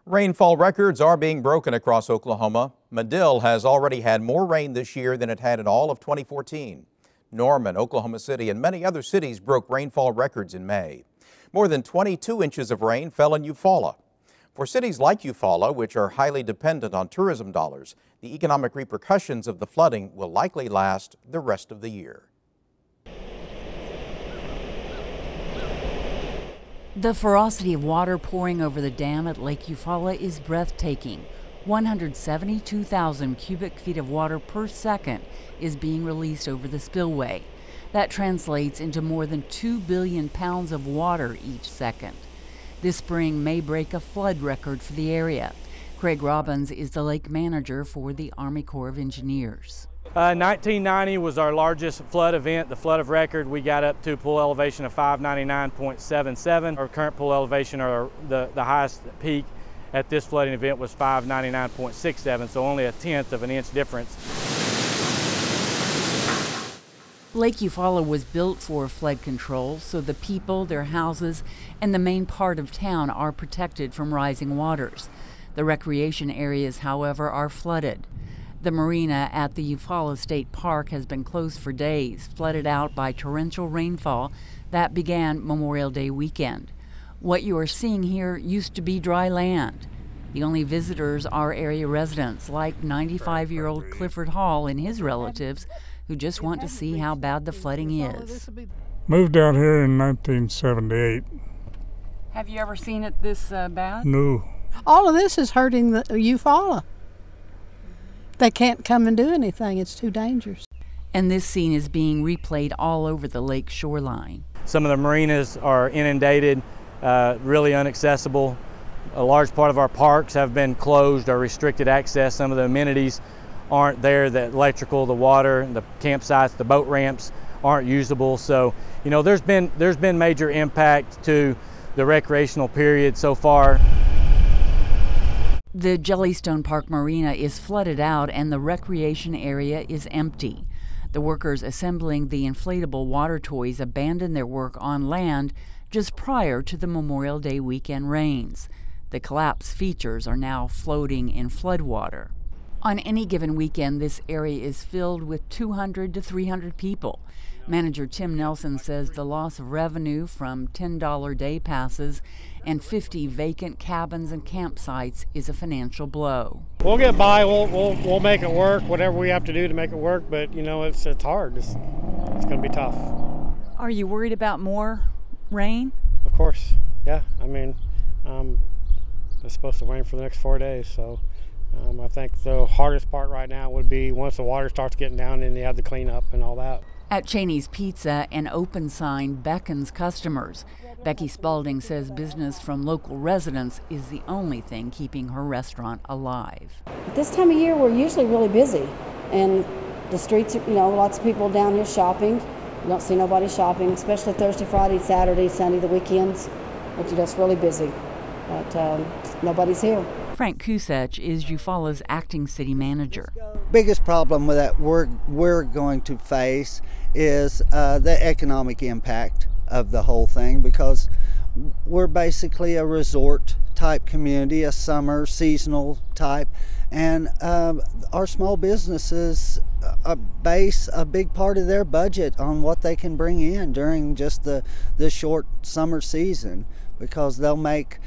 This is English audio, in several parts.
Rainfall records are being broken across Oklahoma. Medill has already had more rain this year than it had in all of 2014. Norman, Oklahoma City, and many other cities broke rainfall records in May. More than 22 inches of rain fell in Eufaula. For cities like Eufaula, which are highly dependent on tourism dollars, the economic repercussions of the flooding will likely last the rest of the year. The ferocity of water pouring over the dam at Lake Eufaula is breathtaking. 172,000 cubic feet of water per second is being released over the spillway. That translates into more than 2 billion pounds of water each second. This spring may break a flood record for the area. Craig Robbins is the lake manager for the Army Corps of Engineers. 1990 was our largest flood event, the flood of record. We got up to a pool elevation of 599.77. Our current pool elevation, or the highest peak at this flooding event, was 599.67, so only a tenth of an inch difference. Lake Eufaula was built for flood control, so the people, their houses, and the main part of town are protected from rising waters. The recreation areas, however, are flooded. The marina at the Eufaula State Park has been closed for days, flooded out by torrential rainfall that began Memorial Day weekend. What you are seeing here used to be dry land. The only visitors are area residents like 95-year-old Clifford Hall and his relatives, who just want to see how bad the flooding is. Moved out here in 1978. Have you ever seen it this bad? No. All of this is hurting the Eufaula. They can't come and do anything. It's too dangerous. And this scene is being replayed all over the lake shoreline. Some of the marinas are inundated, really inaccessible. A large part of our parks have been closed or restricted access. Some of the amenities aren't there. The electrical, the water, the campsites, the boat ramps aren't usable. So, you know, there's been major impact to the recreational period so far. The Jellystone Park Marina is flooded out and the recreation area is empty. The workers assembling the inflatable water toys abandoned their work on land just prior to the Memorial Day weekend rains. The collapsed features are now floating in floodwater. On any given weekend, this area is filled with 200 to 300 people. Manager Tim Nelson says the loss of revenue from $10 day passes and 50 vacant cabins and campsites is a financial blow. We'll get by. We'll make it work. Whatever we have to do to make it work. But you know, it's hard. It's going to be tough. Are you worried about more rain? Of course. Yeah. I mean, it's supposed to rain for the next 4 days. So I think the hardest part right now would be once the water starts getting down and you have the cleanup and all that. At Cheney's Pizza, an open sign beckons customers. Becky Spalding says business from local residents is the only thing keeping her restaurant alive. At this time of year, we're usually really busy, and the streets, you know, lots of people down here shopping. You don't see nobody shopping, especially Thursday, Friday, Saturday, Sunday, the weekends. It's just really busy, but nobody's here. Frank Kusech is Eufaula's acting city manager. Biggest problem with that we're going to face is the economic impact of the whole thing, because we're basically a resort type community, a summer seasonal type, and our small businesses base a big part of their budget on what they can bring in during just the short summer season, because they'll make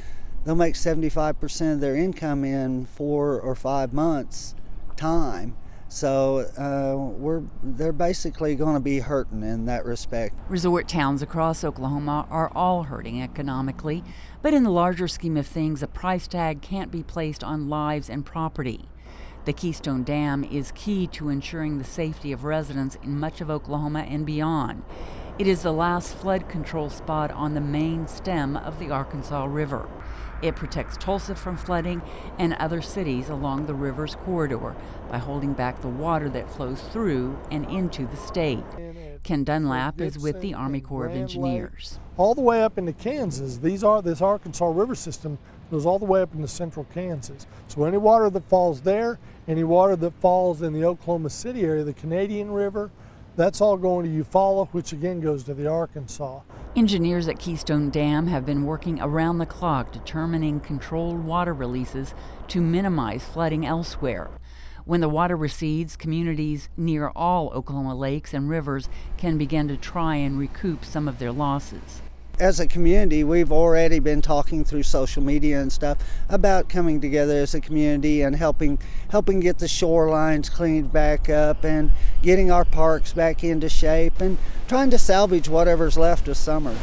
75% of their income in 4 or 5 months time. So they're basically going to be hurting in that respect. Resort towns across Oklahoma are all hurting economically, but in the larger scheme of things, a price tag can't be placed on lives and property. The Keystone Dam is key to ensuring the safety of residents in much of Oklahoma and beyond. It is the last flood control spot on the main stem of the Arkansas River. It protects Tulsa from flooding and other cities along the river's corridor by holding back the water that flows through and into the state. Ken Dunlap is with the Army Corps of Engineers. All the way up into Kansas, this Arkansas River system goes all the way up into central Kansas. So any water that falls there, any water that falls in the Oklahoma City area, the Canadian River, That's all going to Eufaula, which again goes to the Arkansas. Engineers at Keystone Dam have been working around the clock determining controlled water releases to minimize flooding elsewhere. When the water recedes, communities near all Oklahoma lakes and rivers can begin to try and recoup some of their losses. As a community, we've already been talking through social media and stuff about coming together as a community and helping get the shorelines cleaned back up and getting our parks back into shape and trying to salvage whatever's left of summer.